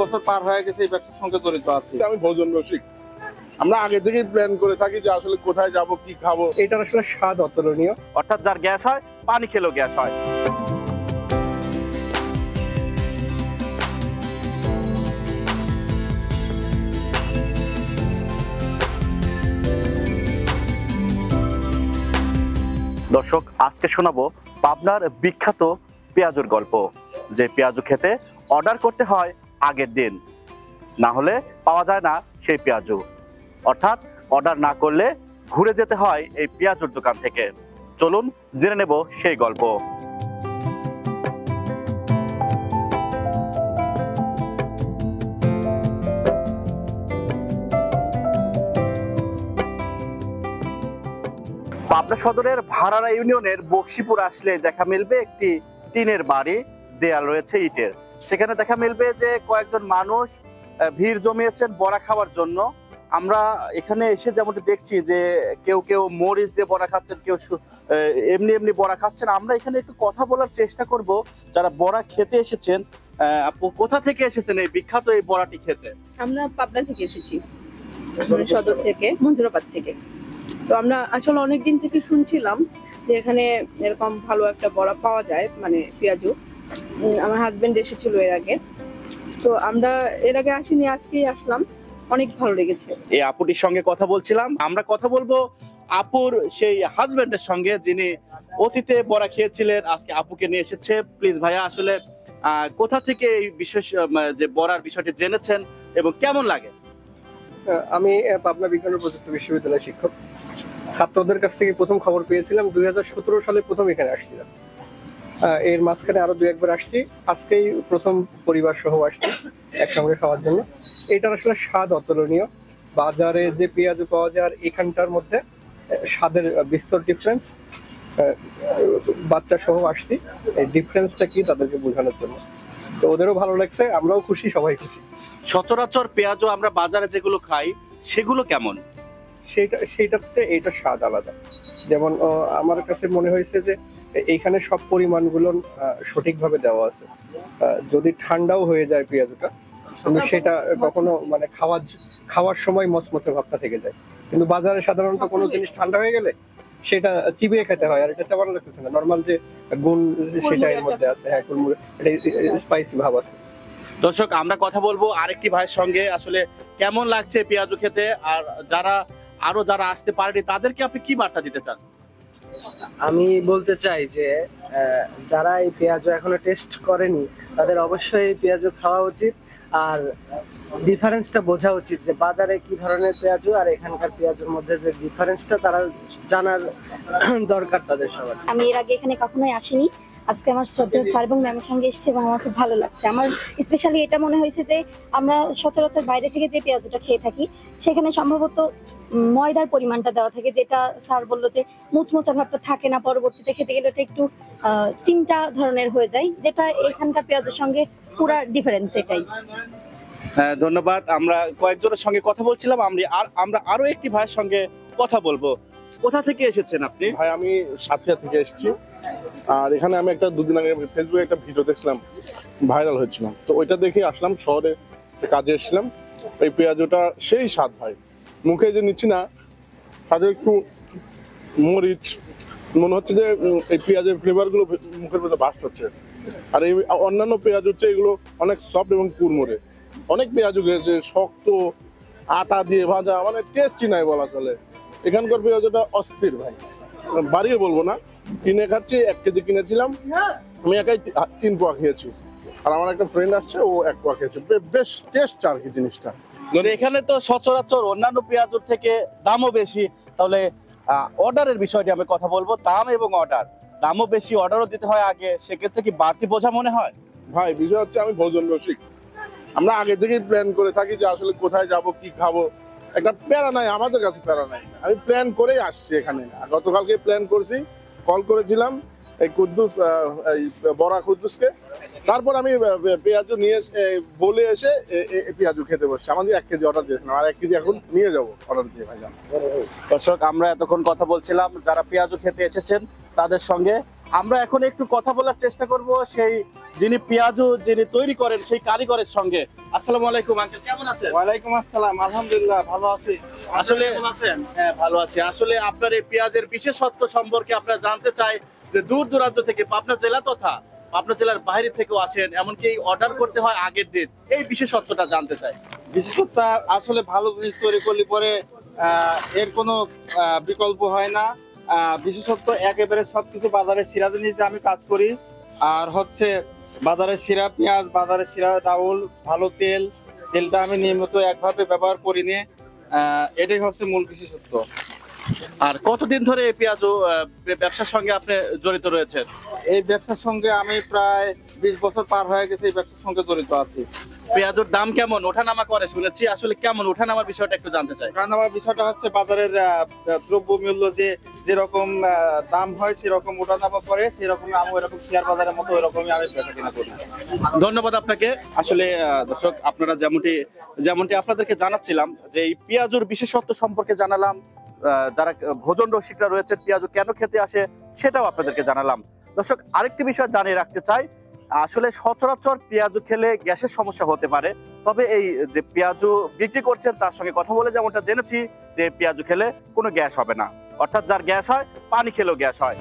বছর পার হয়ে গেছে এই ব্যবসার সঙ্গে জড়িত আছি। আমি ভোজন রসিক, আমরা আগে থেকেই প্ল্যান করে থাকি যে আসলে কোথায় যাব, কি খাবো। এটার আসলে স্বাদ অতুলনীয়। অর্থাৎ যার গ্যাস হয় পানি খেলেও গ্যাস হয়। দর্শক, আজকে শোনাবো পাবনার বিখ্যাত পেঁয়াজুর গল্প, যে পেঁয়াজু খেতে অর্ডার করতে হয় আগের দিন, না হলে পাওয়া যায় না সেই পেঁয়াজু। অর্থাৎ অর্ডার না করলে ঘুরে যেতে হয় এই পেঁয়াজুর দোকান থেকে। চলুন জেনে নেব সেই গল্প। পাবনা সদরের ভাড়ারা ইউনিয়নের বক্সিপুর আসলে দেখা মিলবে একটি টিনের বাড়ি, দেয়াল রয়েছে ইটের। সেখানে দেখা মিলবে যে কয়েকজন মানুষ ভিড় জমিয়েছেন বড়া খাওয়ার জন্য। আমরা এখানে এসে যেমনটা দেখছি যে কেউ কেউ মরিচ দিয়ে বড়া খাচ্ছেন, কেউ এমনি এমনি বড়া খাচ্ছেন। আমরা এখানে একটু কথা বলার চেষ্টা করব যারা বড়া খেতে এসেছেন। আপু, কোথা থেকে এসেছেন এই বিখ্যাত এই বড়াটি খেতে? আমরা পাবনা থেকে এসেছি, সদর থেকে, মঞ্জুরাবাদ থেকে। তো আমরা আসলে অনেকদিন থেকে শুনছিলাম যে এখানে এরকম ভালো একটা বড়া পাওয়া যায়, মানে পেঁয়াজু। আমার হাজবেন্ড এসেছিল এর আগে, তো আমরা এর আগে আসিনি, আজকেই আসলাম, অনেক ভালো লেগেছে। এই আপুটির সঙ্গে কথা বলছিলাম। আমরা কথা বলবো আপুর সেই হাজবেন্ডের সঙ্গে যিনি অতীতে বড়া খেয়েছিলেন, আজকে আপুকে নিয়ে এসেছে। প্লিজ ভাইয়া, আসলে কোথা থেকে এই বিশেষ যে বড়ার বিষয়টি জেনেছেন এবং কেমন লাগে? আমি পাবনা বিজ্ঞান ও প্রযুক্তি বিশ্ববিদ্যালয়ের শিক্ষক। ছাত্রদের কাছ থেকে প্রথম খবর পেয়েছিলাম 2017 সালে প্রথম এখানে আসছিলাম। এর মাঝখানে আরো 2-1 আসছি, আজকেই প্রথম পরিবার সহ আসছি একসঙ্গে খাওয়ার জন্য। এটার আসলে স্বাদ অতুলনীয়। বাজারে যে পেঁয়াজ পাওয়া যায় আর এখানটার মধ্যে স্বাদের বিস্তর ডিফারেন্স। বাচ্চা সহ আসছি, এই ডিফারেন্সটা কি তাদেরকে বোঝানোর জন্য। তো ওদেরও ভালো লাগছে, আমরাও খুশি, সবাই খুশি। সচরাচর পেঁয়াজও আমরা বাজারে যেগুলো খাই সেগুলো কেমন? সেইটাতে এইটার স্বাদ আলাদা। যেমন আমার কাছে মনে হয়েছে যে এইখানে সব পরিমাণগুলো সঠিকভাবে দেওয়া আছে। যদি ঠান্ডাও হয়ে যায় পেঁয়াজটা, কিন্তু সেটা কখনো মানে খাওয়ার সময় মচমচে ভাবটা থেকে যায়। কিন্তু বাজারে সাধারণত কোনো জিনিস ঠান্ডা হয়ে গেলে সেটা চিবিয়ে খেতে হয়, আর এটা তেমন লাগতেছে না। নর্মাল যে গুণ সেটা এর মধ্যে আছে, হ্যাঁ, স্পাইসি ভাব আছে। দর্শক, আমরা কথা বলবো আরেকটি ভাইয়ের সঙ্গে, আসলে কেমন লাগছে পেঁয়াজু খেতে, আর যারা আসতে পারেনি তাদেরকে আপনি কি বার্তা দিতে চান? আমি বলতে চাই যে যারা এই পেঁয়াজু এখনো টেস্ট করেনি তাদের অবশ্যই এই পেঁয়াজু খাওয়া উচিত, আর ডিফারেন্সটা বোঝা উচিত যে বাজারে কি ধরনের পেঁয়াজু আর এখানকার পেঁয়াজুর মধ্যে যে ডিফারেন্সটা তারা জানার দরকার তাদের সবার। আমি এর আগে এখানে কখনোই আসিনি, আজকে আমার শ্রদ্ধেয় স্যার এবং ম্যামের সঙ্গে এসেছি এবং আমার খুব ভালো লাগছে। আমার স্পেশালি এটা মনে হয়েছে যে আমরা সচরাচর বাইরে থেকে যে পেঁয়াজুটা খেয়ে থাকি সেখানে সম্ভবত ময়দার পরিমাণটা দেওয়া থাকে, যেটা স্যার বললো যে মুচমোচা ভাবটা থাকে না, পরবর্তীতে খেতে গেলে ওটা একটু চিমটা ধরনের হয়ে যায়, যেটা এখানকার পেঁয়াজের সঙ্গে পুরো ডিফারেন্স এটাই। হ্যাঁ, ধন্যবাদ। আমরা কয়েকজনের সঙ্গে কথা বলছিলাম, আমরা আরো একটি ভাইয়ের সঙ্গে কথা বলবো। কোথা থেকে এসেছেন আপনি? ভাই, আমি সাথিয়া থেকে এসেছি। আর এখানে আমি একটা 2 দিন আগে ফেসবুকে একটা ভিডিও দেখছিলাম, ভাইরাল হয়েছিল, তো ওইটা দেখে আসলাম, শহরে কাজে এসেছিলাম। এই পেঁয়াজুটা সেই স্বাদ ভাই, মুখে যে নিচ্ছি না, সাথে একটু মরিচ, মনে হচ্ছে যে এই পেঁয়াজের ফ্লেভার গুলো মুখের মধ্যে বাস্ট হচ্ছে। আর এই অন্যান্য পেঁয়াজ হচ্ছে এগুলো অনেক সফট এবং কুড়মুড়ে। অনেক পেঁয়াজু খেয়েছে শক্ত, আটা দিয়ে ভাজা, মানে টেস্টি নাই বলা চলে। এখানকার পেঁয়াজটা অস্থির ভাই, বাড়িয়ে বলবো না। কিনে খাচ্ছি, 1 কেজি কিনেছিলাম, আমি একাই 3 পোয়া খেয়েছি, আর আমার একটা ফ্রেন্ড আসছে, ও 1 পোয়া খেয়েছে। বেশ টেস্ট আর কি জিনিসটা। এখানে তো সচরাচর অন্যান্য পেঁয়াজুর থেকে দামও বেশি, তাহলে অর্ডারের বিষয়টি আমি কথা বলবো। দাম এবং অর্ডার, দামও বেশি, অর্ডারও দিতে হয় আগে, সেক্ষেত্রে কি বাড়তি বোঝা মনে হয়? ভাই, বিষয় হচ্ছে আমি ভোজন রসিক, আমরা আগে থেকেই প্ল্যান করে থাকি যে আসলে কোথায় যাব, কি খাবো। একটা প্যারা নাই আমাদের কাছে, প্যারা নাই, আমি প্ল্যান করেই আসছি এখানে। গতকালকে প্ল্যান করছি, কল করেছিলাম এই কুদ্দুস, এই বড়া কুদ্দুসকে। তারপর আমি পেঁয়াজু নিয়ে বলে এসে পেঁয়াজু খেতে বসছি। আমাদের 1 কেজি অর্ডার দিয়েছিলাম, আর 1 কেজি এখন নিয়ে যাবো অর্ডার দিয়ে। ভাই, দর্শক, আমরা এতক্ষণ কথা বলছিলাম যারা পেঁয়াজু খেতে এসেছেন তাদের সঙ্গে। আমরা এখন একটু কথা বলার চেষ্টা করব সেই যিনি পেঁয়াজু যিনি তৈরি করেন সেই কারিগরের সঙ্গে। আসসালামু আলাইকুম আঙ্কেল, কেমন আছেন? ওয়ালাইকুম আসসালাম, আলহামদুলিল্লাহ ভালো আছি। আসলে কেমন আছেন? হ্যাঁ ভালো আছি। আসলে আপনার এই পেঁয়াজের বিশেষত্ব সম্পর্কে আপনারা জানতে চাই যে দূর দূরান্ত থেকে পাবনা জেলা তথা পাবনা জেলার বাইরে থেকেও আসেন, এমনকি অর্ডার করতে হয় আগের দিন, এই বিশেষত্বটা জানতে চাই। বিশেষত আসলে ভালো জিনিস তৈরি করলে পরে এর কোনো বিকল্প হয় না। বিশেষত একেবারে সবকিছু বাজারের সেরা জিনিস দিয়ে আমি কাজ করি। আর হচ্ছে বাজারের সেরা পেঁয়াজ, বাজারের সেরা চাউল, ভালো তেলটা আমি নিয়মিত একভাবে ব্যবহার করি নিয়ে, এটাই হচ্ছে মূল বিশেষত্ব। আর কতদিন ধরে এই পেঁয়াজ ব্যবসার সঙ্গে আপনি জড়িত রয়েছেন? এই ব্যবসার সঙ্গে আমি প্রায় 20 বছর পার হয়ে গেছে এই ব্যবসার সঙ্গে জড়িত আছি। পেঁয়াজের দাম কেমন ওঠানামা করে শুনেছি, আসলে কেমন ওঠানামার বিষয়টা একটু জানতে চাই। ওঠানামার বিষয়টা হচ্ছে বাজারের দ্রব্যমূল্য যেরকম দাম হয় সেরকম ওঠানামা করে, সেরকম আমি ওইরকম শেয়ার বাজারের মতো ওইরকমই আমি বেচা কিনা করি। ধন্যবাদ আপনাকে। আসলে দর্শক, আপনারা যেমনটি আপনাদেরকে জানাচ্ছিলাম যে এই পেঁয়াজুর বিশেষত্ব সম্পর্কে জানালাম, যারা ভোজন রসিকরা রয়েছে পেঁয়াজু কেন খেতে আসে সেটাও আপনাদেরকে জানালাম। দর্শক, আরেকটি বিষয় জানিয়ে রাখতে চাই, আসলে সচরাচর পেঁয়াজু খেলে গ্যাসের সমস্যা হতে পারে, তবে এই যে পেঁয়াজু বিক্রি করছেন তার সঙ্গে কথা বলে যেমনটা জেনেছি যে পেঁয়াজু খেলে কোনো গ্যাস হবে না, অর্থাৎ যার গ্যাস হয় পানি খেলেও গ্যাস হয়।